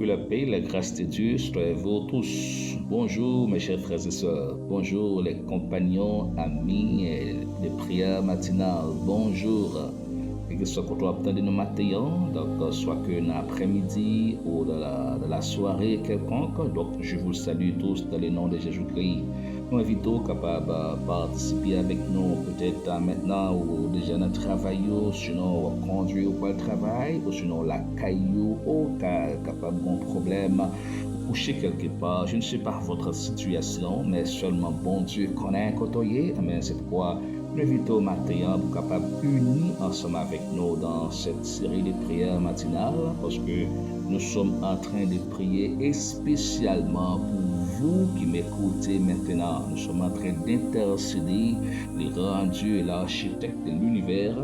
que la paix et la grâce de Dieu soient avec vous tous. Bonjour mes chers frères et sœurs. Bonjour les compagnons, amis et les prières matinales. Bonjour. Et que ce soit que tu attendez nos matins, donc soit que dans l'après-midi ou dans la soirée quelconque. Donc je vous salue tous dans le nom de Jésus-Christ. Nous invitons capables de participer avec nous, peut-être maintenant ou déjà dans le travail, sinon conduire pour le travail, ou sinon la caillou, ou capable d'un problème, coucher quelque part. Je ne sais pas votre situation, mais seulement bon Dieu connaît un côté. Mais c'est pourquoi nous invitons matin pour capable unir ensemble avec nous dans cette série de prières matinales, parce que nous sommes en train de prier et spécialement pour vous qui m'écoutez maintenant. Nous sommes en train d'intercéder les grands dieux et l'architecte de l'univers,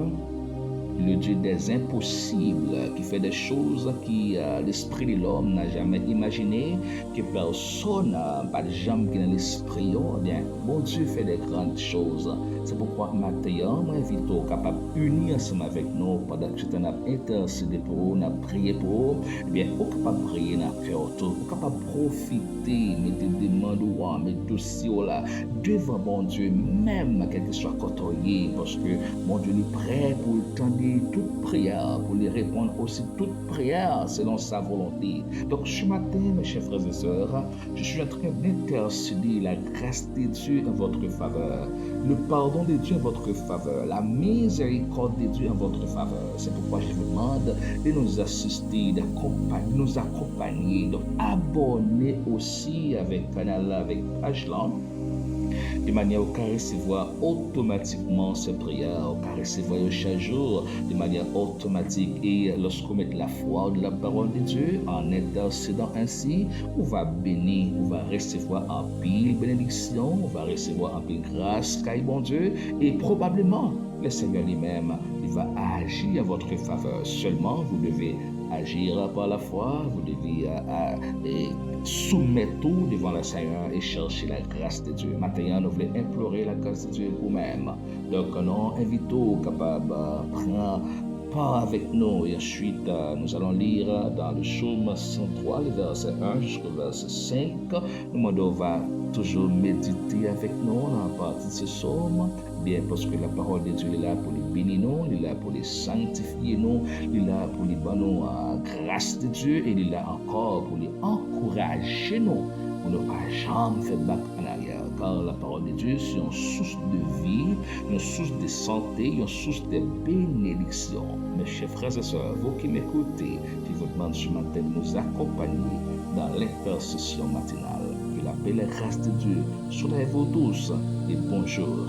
le Dieu des impossibles, qui fait des choses que l'esprit de l'homme n'a jamais imaginées, que personne n'a pas de jambes qui dans l'esprit. Bien, bon Dieu fait des grandes choses. C'est pourquoi maintenant, moi invite au capable unir ensemble avec nous pendant que tu as intercédé pour vous, n'a prié pour vous. Eh bien, au capable prier dans le cœur, au capable profiter, mettre des demandes ou mettre dossiers là devant bon Dieu, même quel que soit côté, parce que mon Dieu est prêt pour tendre toute prière, pour lui répondre aussi toute prière selon sa volonté. Donc ce matin, mes chers frères et sœurs, je suis en train d'intercéder la grâce de Dieu en votre faveur, le pardon de Dieu en votre faveur, la miséricorde de Dieu en votre faveur. C'est pourquoi je vous demande de nous assister, de nous accompagner, donc abonner aussi avec canal, avec page là, de manière à recevoir automatiquement ces prières, à recevoir chaque jour de manière automatique. Et lorsqu'on met la foi de la parole de Dieu en intercédant ainsi, on va bénir, on va recevoir un pile bénédiction, on va recevoir un pile grâce, car bon Dieu, et probablement le Seigneur lui-même, il va agir à votre faveur. Seulement, vous devez agir par la foi, vous devez soumettre tout devant le Seigneur et chercher la grâce de Dieu. Maintenant, nous voulons implorer la grâce de Dieu vous-même. Donc, nous invitons capables de prendre part avec nous et ensuite nous allons lire dans le psaume 103, le verset 1 jusqu'au verset 5. Nous va toujours méditer avec nous dans la partie de ce psaume, bien parce que la parole de Dieu est là pour les bénir nous, il est là pour les sanctifier nous, il est là pour les donner nous grâce de Dieu et il est là encore pour les encourager nous, pour ne pas jamais faire back en arrière, car la parole de Dieu c'est une source de vie, une source de santé, une source de bénédiction. Mes chers frères et sœurs, vous qui m'écoutez, je vous demande ce matin de nous accompagner dans l'intercession matinale. Que la paix et la grâce de Dieu soient avec vous tous et bonjour.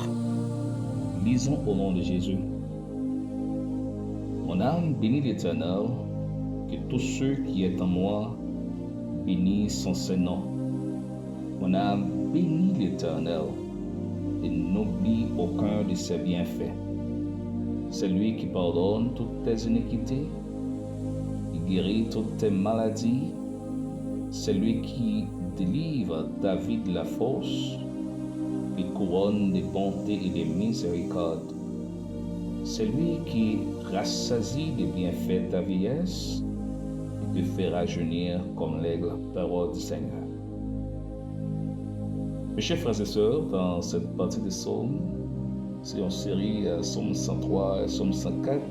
Lisons au nom de Jésus. Mon âme bénit l'Éternel, que tous ceux qui est en moi bénissent son Saint-Nom. Mon âme bénit l'Éternel et n'oublie aucun de ses bienfaits. C'est lui qui pardonne toutes tes iniquités, qui guérit toutes tes maladies. C'est lui qui délivre ta vie de la fosse, qui couronne de bonté et de miséricorde. C'est lui qui rassasie de bienfaits ta vieillesse et te fait rajeunir comme l'aigle, parole du Seigneur. Mes chers frères et sœurs, dans cette partie des psaumes, c'est une série psaume 103 et psaume 104,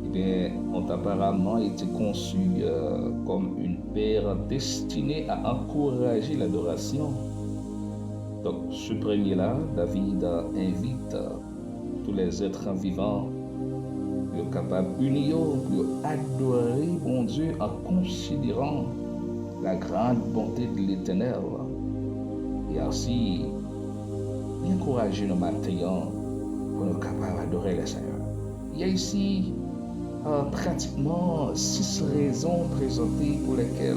eh bien, ont apparemment été conçus comme une paire destinée à encourager l'adoration. Donc, ce premier-là, David invite tous les êtres vivants, le capable unir, pour adorer mon Dieu en considérant la grande bonté de l'Éternel. Et ainsi, encourager nos matins pour nous capables d'adorer le Seigneur. Il y a ici pratiquement 6 raisons présentées pour lesquelles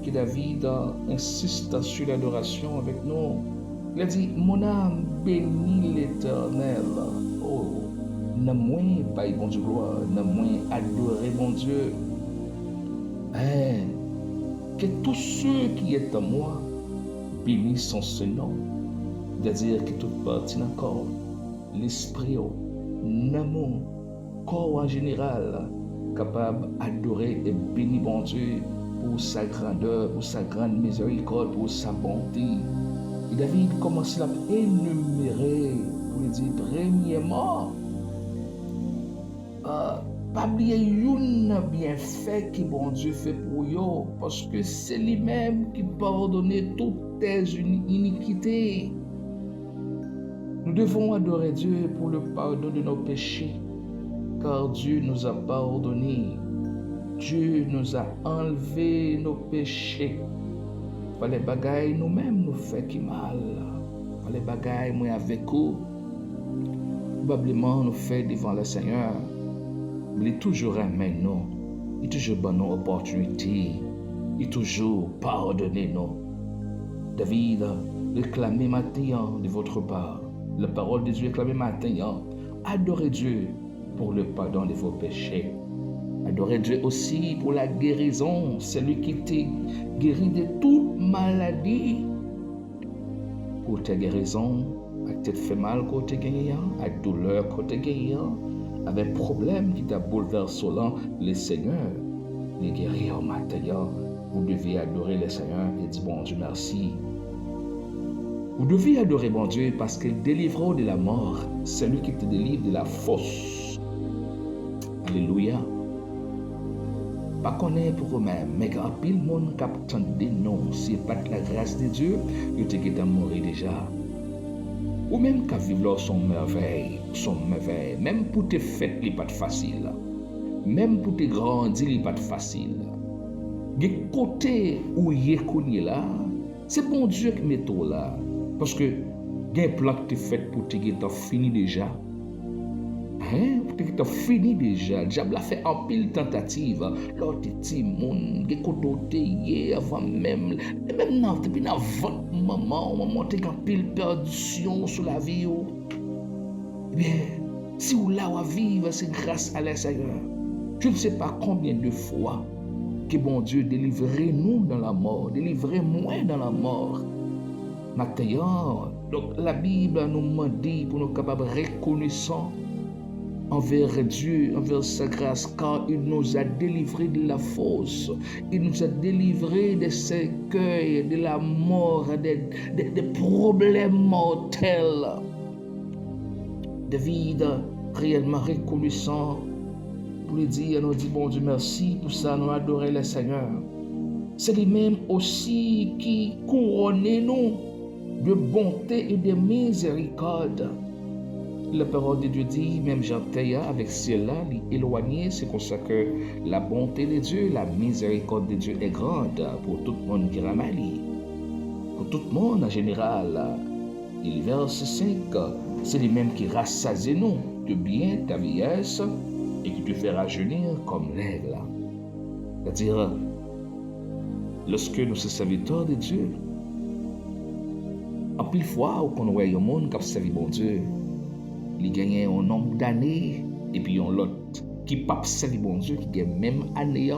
que David insiste sur l'adoration avec nous. Il a dit, mon âme bénit l'Éternel. Oh, n'a moins pas bon Dieu gloire, n'a moins adoré mon Dieu. Que tous ceux qui est en moi bénissent son Saint-Nom. C'est-à-dire que toute partie d'un corps, l'esprit, l'amour, corps en général, capables d'adorer et bénir bon Dieu pour sa grandeur, pour sa grande miséricorde, pour sa bonté. Et David commence à énumérer pour lui dire, premièrement, pas oublier un bienfait que bon Dieu fait pour eux, parce que c'est lui-même qui pardonne toutes tes iniquités. Nous devons adorer Dieu pour le pardon de nos péchés, car Dieu nous a pardonné. Dieu nous a enlevé nos péchés. Pas les bagailles nous-mêmes nous fait qui mal. Pas les bagailles moi avec vous. Probablement nous fait devant le Seigneur. Mais il toujours aimé nous. Il toujours donne nos opportunités. Il toujours pardonne nous. David, réclamez maintenant de votre part. La parole de Dieu réclamez maintenant. Adorez Dieu pour le pardon de vos péchés. Adorez Dieu aussi pour la guérison. C'est lui qui t'a guéri de toute maladie. Pour ta guérison, à tête fait mal quand tu gagné, à douleur quand tu gagné, avec problème qui t'a bouleversé là, le Seigneur, les guéris en matin, vous devez adorer le Seigneur et dire bon Dieu merci. Vous devez adorer bon Dieu parce qu'il délivre de la mort. C'est lui qui te délivre de la fosse. Alléluia. Pas connaître pour eux-mêmes, mais quand pile monde capte des noms, si pas de la grâce de Dieu, il te quitte à mourir déjà. Ou même qu'à vivre là son merveille, même pour te fêtes, il n'est pas facile. Même pour te grandir, il n'est pas facile. De côté où il est là, c'est bon Dieu qui met tout là. Parce que des plans que tu fais pour te guérir, fini déjà. Hein? Pour te guérir, fini déjà. Le diable a fait un pile tentative. L'autre petit monde, des côtés avant même. Et même depuis votre maman t'es en pile perdition sur la vie. Eh bien, si vous là à vivre, c'est grâce à la Seigneur. Je ne sais pas combien de fois que bon Dieu délivrez-nous dans la mort, délivrez-moi dans la mort. Maintenant, donc la Bible nous dit pour nous capables reconnaissants envers Dieu, envers sa grâce, car il nous a délivrés de la fosse, il nous a délivrés de cercueils, de la mort, des problèmes mortels. David, réellement reconnaissant, pour lui dire, nous dit bon Dieu merci, pour ça nous adorer le Seigneur. C'est lui-même aussi qui couronne nous de bonté et de miséricorde. La parole de Dieu dit, même Jean Théa avec cela, éloigné, c'est comme ça que la bonté de Dieu, la miséricorde de Dieu est grande pour tout le monde qui ramalie. Pour tout le monde en général. Et le verset 5, c'est lui-même qui rassasie nous de bien ta vieillesse et qui te fait rajeunir comme l'aigle. C'est-à-dire, lorsque nous sommes serviteurs de Dieu, en pile fois, qu'on voit un monde qui a servi bon Dieu, il gagne un nombre d'années, et puis on l'autre qui n'a pas servi bon Dieu, qui gagne même année,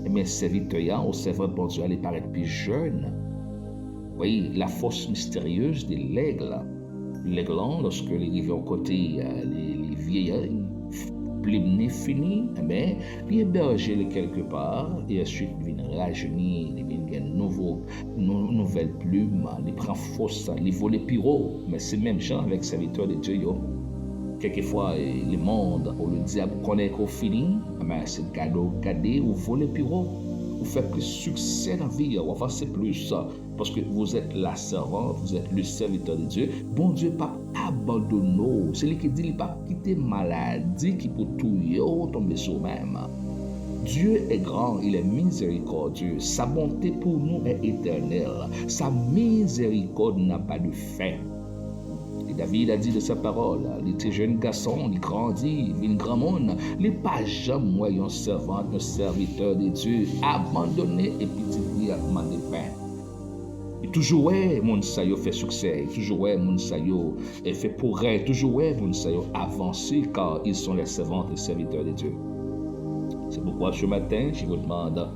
et bien serviteur, au serveur bon Dieu, elle paraît plus jeune. Vous voyez, la force mystérieuse de l'aigle. L'aigle, lorsque il arrive au côté, les vieillards, l'hymne fini, eh bien, il héberge quelque part, et ensuite il vient rajeunir, il vient une nouvelle plume, il prend force, il vole les pyros, mais c'est même genre avec serviteur de Dieu. Quelquefois, le monde, ou le diable connaît qu'au fini, eh bien, c'est cadeau, ou vole les pyros, vous faites plus succès dans la vie, vous avancez plus, parce que vous êtes la servante, vous êtes le serviteur de Dieu. Bon Dieu, pas abandonner. C'est lui qui dit, il ne pas quitter maladie qui peut tout tomber sur même. Dieu est grand, il est miséricordieux. Sa bonté pour nous est éternelle. Sa miséricorde n'a pas de fin. Et David a dit de sa parole, il était jeune garçon, il grandit, il vit un grand monde. Il n'est pas jamais moyen servant, un serviteur de Dieu, abandonné et petit à demander pain. Et toujours, mon sayo fait succès, toujours, mon sayo fait progrès, toujours, mon sayo avancer, car ils sont les servants et serviteurs de Dieu. C'est pourquoi ce matin, je vous demande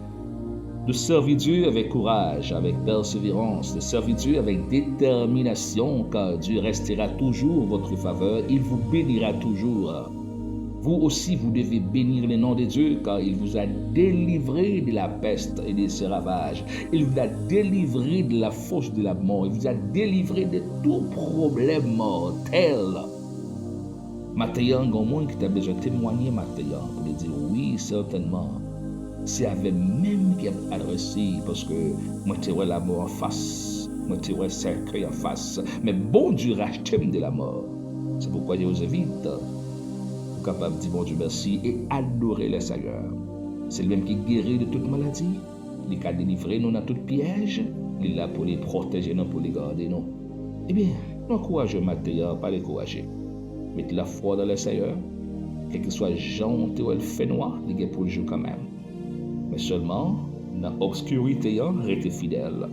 de servir Dieu avec courage, avec persévérance, de servir Dieu avec détermination, car Dieu restera toujours votre faveur, il vous bénira toujours. Vous aussi, vous devez bénir le nom de Dieu, car il vous a délivré de la peste et de ses ravages. Il vous a délivré de la fosse de la mort. Il vous a délivré de tout problème mortel. Maintenant, il y a un monde qui a besoin de témoigner maintenant, pour dire oui, certainement. C'est avec même qui a adressé, parce que moi, tu vois la mort en face. Moi, tu vois le cercueil en face. Mais bon Dieu rachète de la mort. C'est pourquoi je vous invite capable de dire bon Dieu merci et adorer le Seigneur. C'est lui-même qui guérit de toute maladie, il a délivré nous dans tout piège, il est là pour les protéger, non pour les garder. Non. Eh bien, non courageux Mathéa, pas les courageux. Mettez la foi dans le Seigneur, quel que soit gentil ou le fait noir, il est pour le jour quand même. Mais seulement, dans l'obscurité, restez fidèle.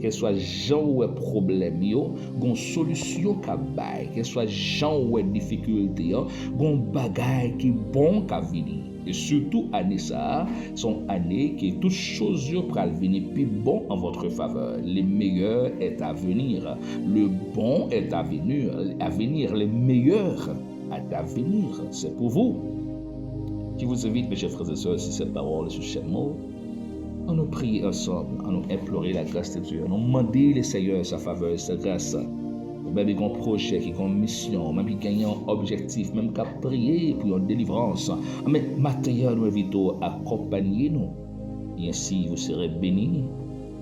Quel soit gens ou problème yo, gon solution ka bay, quel soit gens ou difficulté yo, gon bagay qui bon ka vini. Et surtout année ça, son année qui toutes choses yo pral venir plus bon en votre faveur. Le meilleur est à venir, le bon est à venir, le meilleur est à venir. C'est pour vous. Je vous invite, mes chers frères et sœurs, si cette parole sur ces mots, on nous prie ensemble, on nous implorer la grâce de Dieu, on nous demander le Seigneur sa faveur, sa grâce. Même qu'on projet, qui ont mission, même qui gagne un objectif, même qu'à prier pour une délivrance. Mais maintenant, nous invitons à accompagner nous. Et ainsi, vous serez bénis,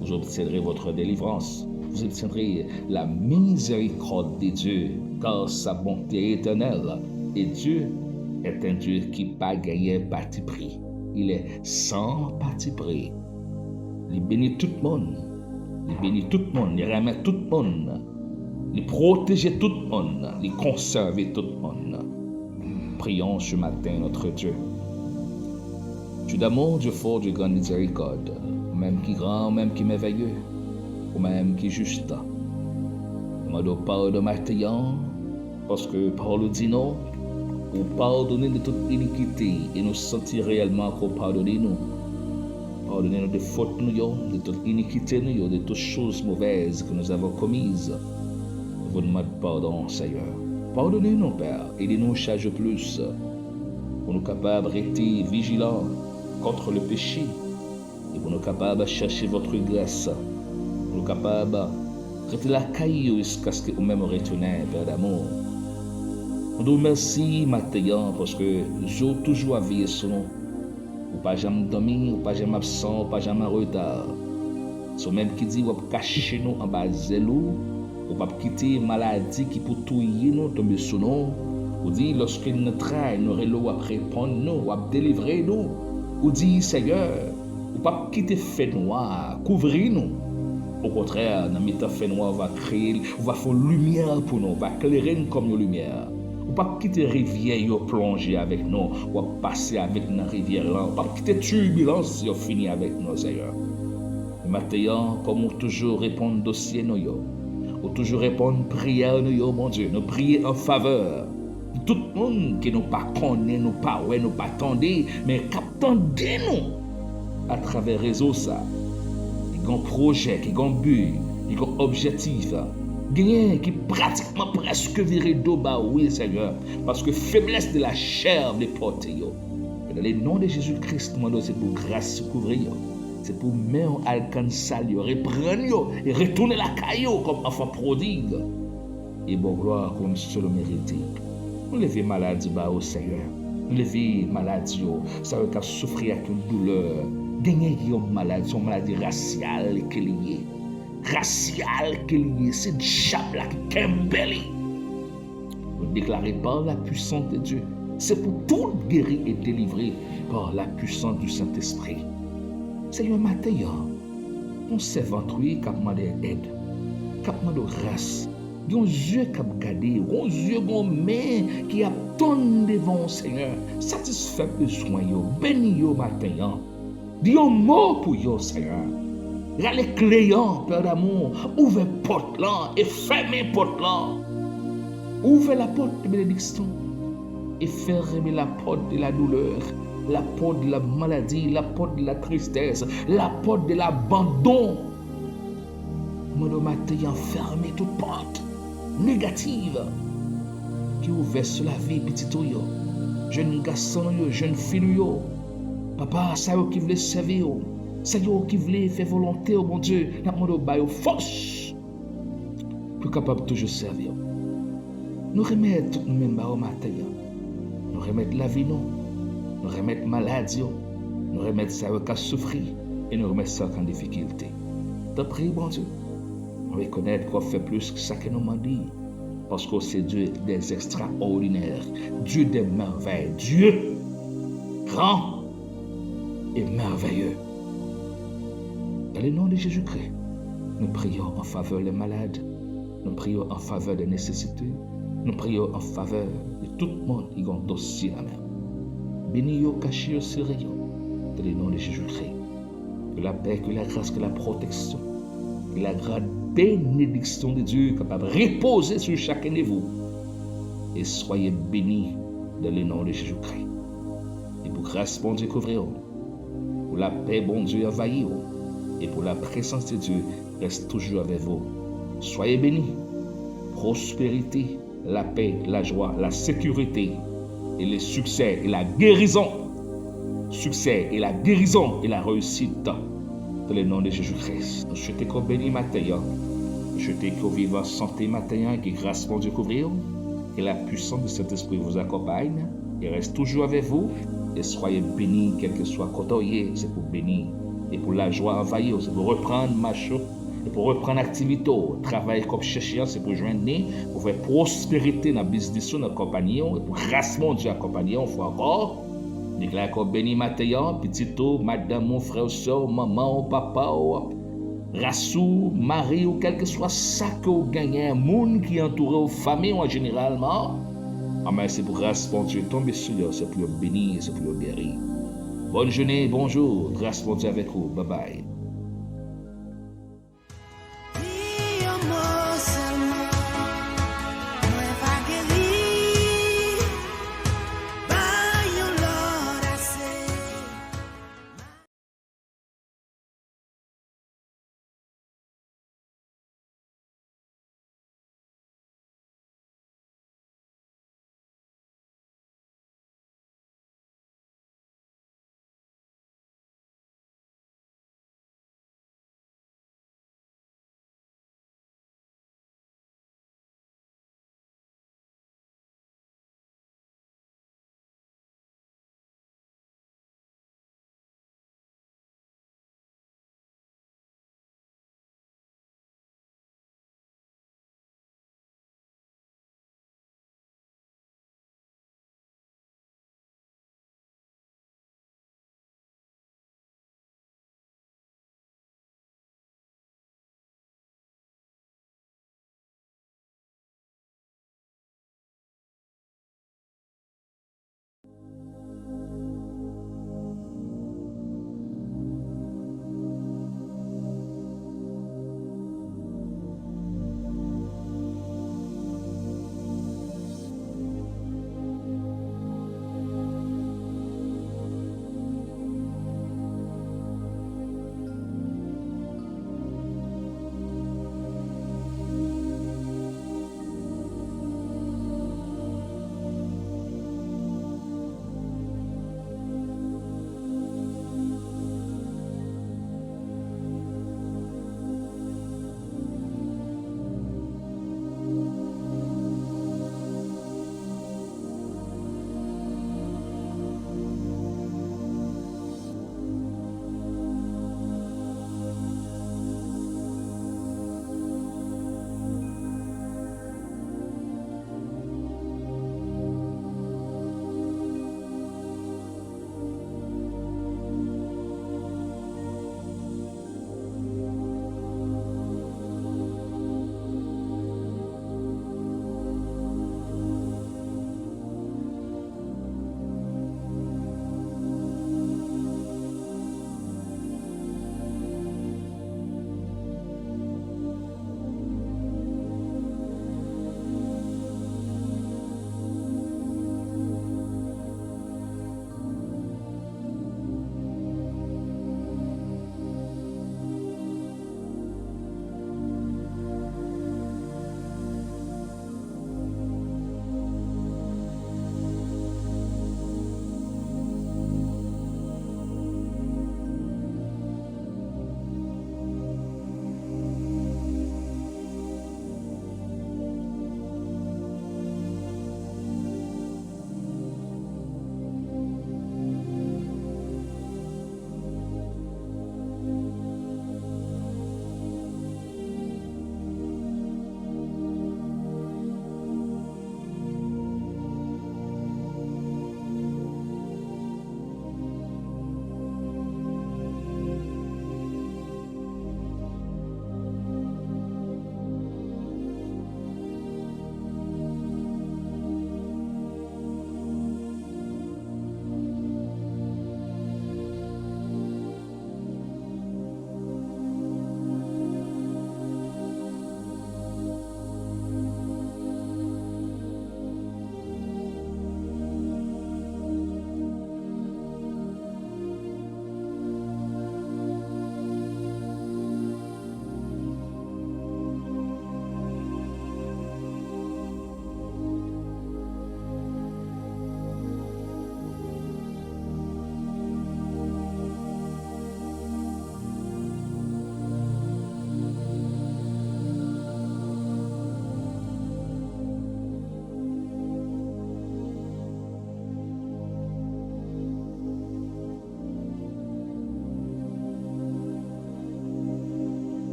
vous obtiendrez votre délivrance, vous obtiendrez la miséricorde de Dieu, car sa bonté est éternelle. Et Dieu est un Dieu qui n'a pas gagné parti pris. Il est sans parti pris. Il bénit tout le monde. Il bénit tout le monde. Il remet tout le monde. Il protège tout le monde. Il conserve tout le monde. Prions ce matin notre Dieu. Dieu d'amour, Dieu fort, Dieu grand miséricorde. Même qui grand, même qui merveilleux. Ou même qui juste. Demande pardon maintenant. Parce que Paul dit non. Ou pardonner de toute iniquité. Et nous sentir réellement qu'on pardonne nous. Pardonnez-nous des fautes, de toute iniquité, de toutes choses mauvaises que nous avons commises. Nous vous demandons pardon, Seigneur. Pardonnez-nous, Père, aidez-nous chaque jour plus, pour nous capables de rester vigilants contre le péché, et pour nous capables de chercher votre grâce, pour nous capables de rester la caillou jusqu'à ce que nous-mêmes retournions, Père d'amour. Nous vous remercions maintenant parce que j'ai toujours veillé sur nous. Ou pas jamais dormir, ou pas jamais absent, ou pas jamais en retard. C'est même qui dit ou pas cacher nous en bas zélou, ou pas quitter maladie qui peut tuer nous, tomber sur nous. Ou dit lorsque nous travaillons, nous relou après répondre nous, ou délivrer nous. Ou dit Seigneur, ou pas quitter fait noir, couvrir nous. Au contraire, dans le fait noir, on va créer, on va faire lumière pour nous, on va éclairer comme une lumière. Ou pas quitter rivière yo plonger avec nous, ou passer avec nous rivière là, ou pas quitter turbulence yo finir avec nous Seigneur. Maintenant, comme on toujours répondre dossier nous yo, ou toujours répondre prière nous yo mon Dieu, nous prier en faveur. Tout le monde qui nous pas connaît, nous pas ouais, nous pas attendez, mais qu'attendez nous à travers réseau ça. Qui ont projet, qui ont but, qui ont objectif. Gagné qui pratiquement presque viré d'eau bas, oui Seigneur, parce que faiblesse de la chair les porter. Dans le nom de Jésus-Christ, c'est pour grâce couvrir, c'est pour mettre alcancer, reprendre et retourner la caillou comme enfant prodigue. Et bon gloire comme seul mérité. Nous levez maladie bas au Seigneur, nous levez maladie, ça veut dire souffrir avec une douleur. Gagné qui ont maladie, son maladie raciale qui est liée. Racial qu'il y ait, c'est diable là qui t'embellit. Vous déclarez par la puissance de Dieu. C'est pour tout guérir et délivrer par la puissance du Saint-Esprit. Seigneur, matin, on s'évente qui a demandé aide, qui a demandé grâce. Il y a un yeux qui a regardé, un yeux main qui attend devant le Seigneur. Satisfait besoin, béni yo matin. Dis un mot pour yo, Seigneur. Les clients, Père d'amour, ouvrez porte là et fermez porte là. Ouvrez la porte de bénédiction et fermez la porte de la douleur, la porte de la maladie, la porte de la tristesse, la porte de l'abandon. Mon matin, fermez toute porte négative qui ouvre sur la vie petit jeune garçon, jeune fille, papa, ça qui voulait servir, ça qui voulait faire volonté, oh mon Dieu, n'a pas de force pour capable toujours servir. Nous remettre tout nous-mêmes au matin, nous remettre la vie, nous remettre maladie, nous remettre ça qui a souffert et nous remettre ça en difficulté. T'as prie, bon Dieu, on reconnaître qu'on fait plus que ça que nous m'a dit. Parce que c'est Dieu des extraordinaires, Dieu des merveilles, Dieu grand et merveilleux. Dans le nom de Jésus-Christ, nous prions en faveur des malades, nous prions en faveur des nécessités, nous prions en faveur de tout le monde qui a un dossier à main. Bénis yo, cachez yo, serrez yo, dans le nom de Jésus-Christ. Que la paix, que la grâce, que la protection, que la grande bénédiction de Dieu capable de reposer sur chacun de vous. Et soyez bénis dans le nom de Jésus-Christ. Et pour grâce, bon Dieu, couvrez-vous. Pour la paix, bon Dieu, envahissez-vous. Et pour la présence de Dieu, reste toujours avec vous. Soyez bénis. Prospérité, la paix, la joie, la sécurité et le succès et la guérison. Succès et la guérison et la réussite. Dans le nom de Jésus-Christ. Je te bénis matin. Je te vive en santé matin. Que grâce mon Dieu couvrir. Que la puissance de cet esprit vous accompagne. Et reste toujours avec vous. Et soyez bénis, quel que soit côté. C'est pour bénir. Et pour la joie envahir. C'est pour reprendre ma chose. Et pour reprendre l'activité. Travail comme chercher. C'est pour joindre. Pour faire prospérité dans le business, dans la compagnie. Et pour grâce mon Dieu accompagner. On fait encore. Déclare qu'on bénit Mathéa, petit madame, mon frère, soeur, maman, papa, rassou, mari, ou quel que soit ça que vous gagnez, un monde qui entoure vos familles en généralement. Amen, c'est pour grâce, bon Dieu, tomber sur eux, c'est pour bénir, c'est pour guérir. Bonne journée, bonjour, grâce, bon Dieu avec vous, bye bye.